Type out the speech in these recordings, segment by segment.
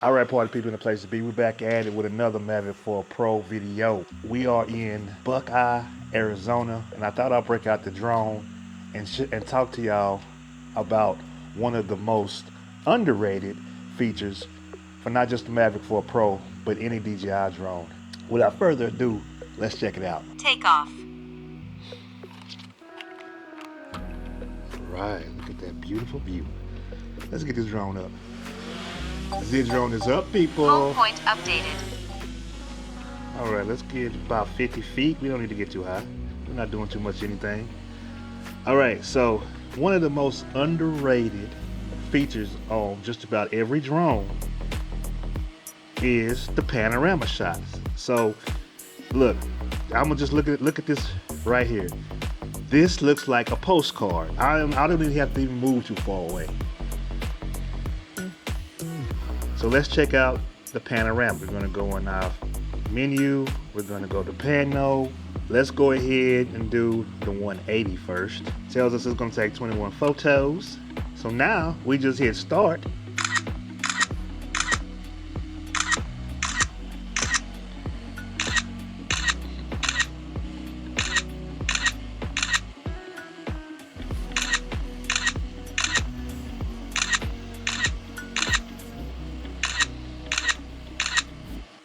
All right, party people in the place to be. We're back at it with another Mavic 4 Pro video. We are in Buckeye, Arizona, and I thought I'd break out the drone and talk to y'all about one of the most underrated features for not just the Mavic 4 Pro, but any DJI drone. Without further ado, let's check it out. Take off. All right, look at that beautiful view. Let's get this drone up. The drone is up, people. Home point updated. All right, let's get about 50 feet. We don't need to get too high. We're not doing too much anything. All right, so one of the most underrated features on just about every drone is the panorama shots. So look, I'm gonna just look at this right here. This looks like a postcard. I don't even have to even move too far away. So let's check out the panorama. We're gonna go in our menu. We're gonna go to Pano. Let's go ahead and do the 180 first. Tells us it's gonna take 21 photos. So now we just hit start.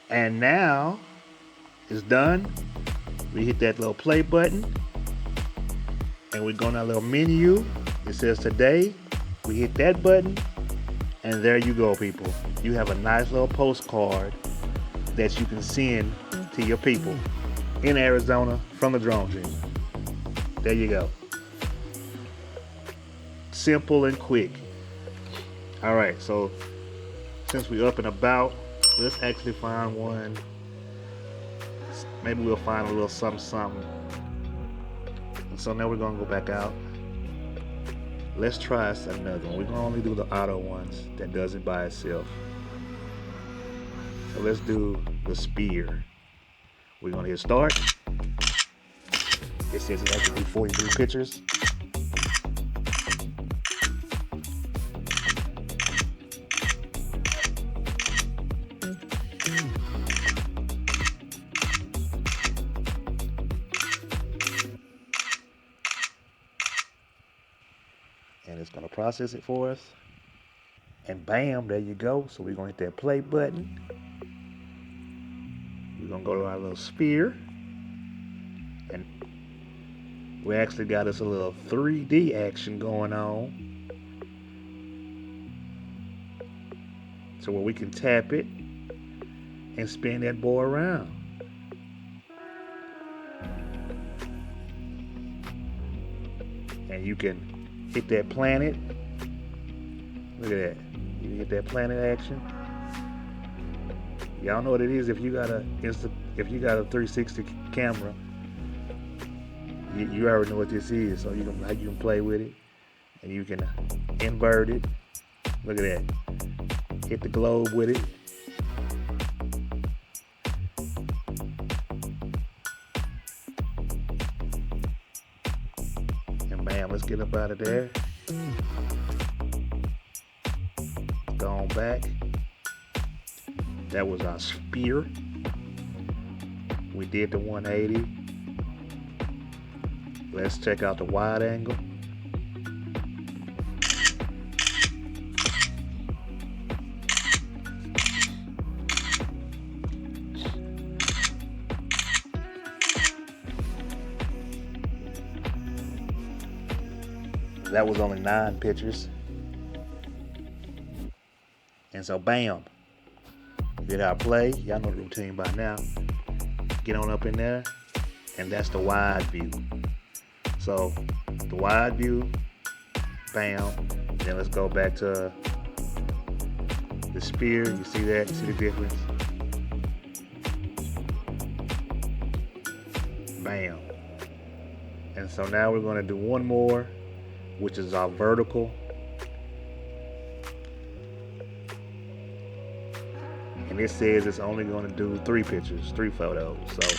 And now it's done. We hit that little play button and we go in our little menu. It says today. We hit that button and there you go, people. You have a nice little postcard that you can send to your people in Arizona from the Drone Dreamer. There you go. Simple and quick. All right, so since we're up and about, let's actually find one. Maybe we'll find a little something. And so now we're gonna go back out. Let's try another one. We're gonna only do the auto ones that does it by itself. So let's do the spear. We're gonna hit start. It says it has to do 43 pictures. And it's gonna process it for us. And bam, there you go. So we're gonna hit that play button. We're gonna go to our little spear. And we actually got us a little 3D action going on. So where we can tap it and spin that boy around. And you can hit that planet. Look at that. You can hit that planet action. Y'all know what it is if you got a 360 camera. You already know what this is, so you can play with it, and you can invert it. Look at that. Hit the globe with it. And bam, let's get up out of there. Go on back. That was our spear. We did the 180. Let's check out the wide angle. That was only 9 pictures. And so bam, did our play. Y'all know the routine by now. Get on up in there, and that's the wide view. So the wide view, bam. Then let's go back to the spear. You see that? You see the difference? Bam. And so now we're gonna do one more, which is our vertical. And it says it's only gonna do 3 pictures, 3 photos. So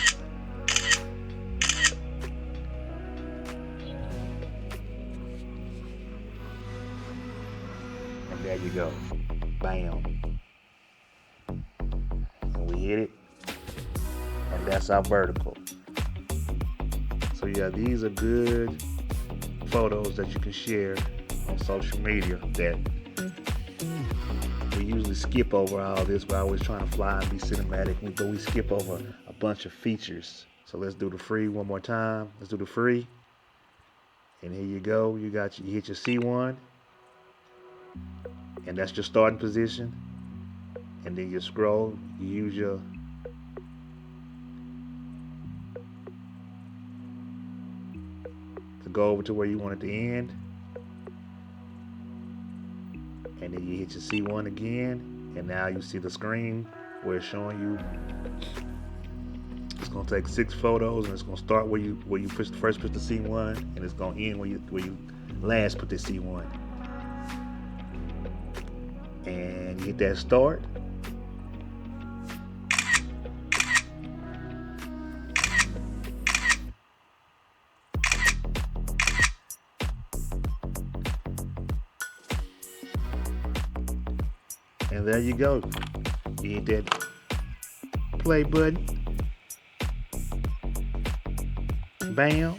and there you go. Bam. hit it, and that's our vertical. So yeah, these are good photos that you can share on social media that we usually skip over all this. We're always trying to fly and be cinematic, but we skip over a bunch of features. So let's do the free one more time. Let's do the free. And here you go. You hit your C1, and that's your starting position. And then you scroll. You use your to go over to where you want it to end. And then you hit your C1 again, and now you see the screen where it's showing you it's gonna take 6 photos, and it's gonna start where you first put the C1, and it's gonna end where you last put the C1. And you hit that start. And there you go. You hit that play button. Bam.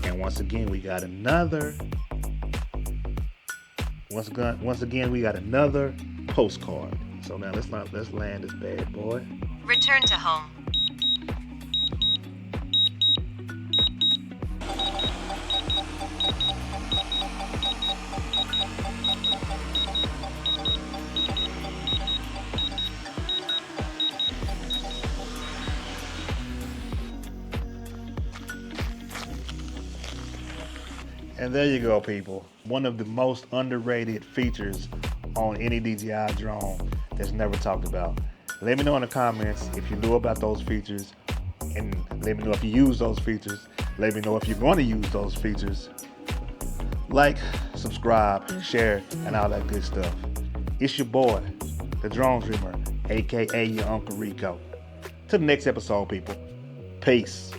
And once again we got another postcard. So now let's land this bad boy. Return to home. And there you go, people. One of the most underrated features on any DJI drone that's never talked about. Let me know in the comments if you knew about those features, and let me know if you use those features. Let me know if you're going to use those features. Like, subscribe, share, and all that good stuff. It's your boy, the Drone Dreamer, aka your Uncle Rico. To the next episode, people. Peace.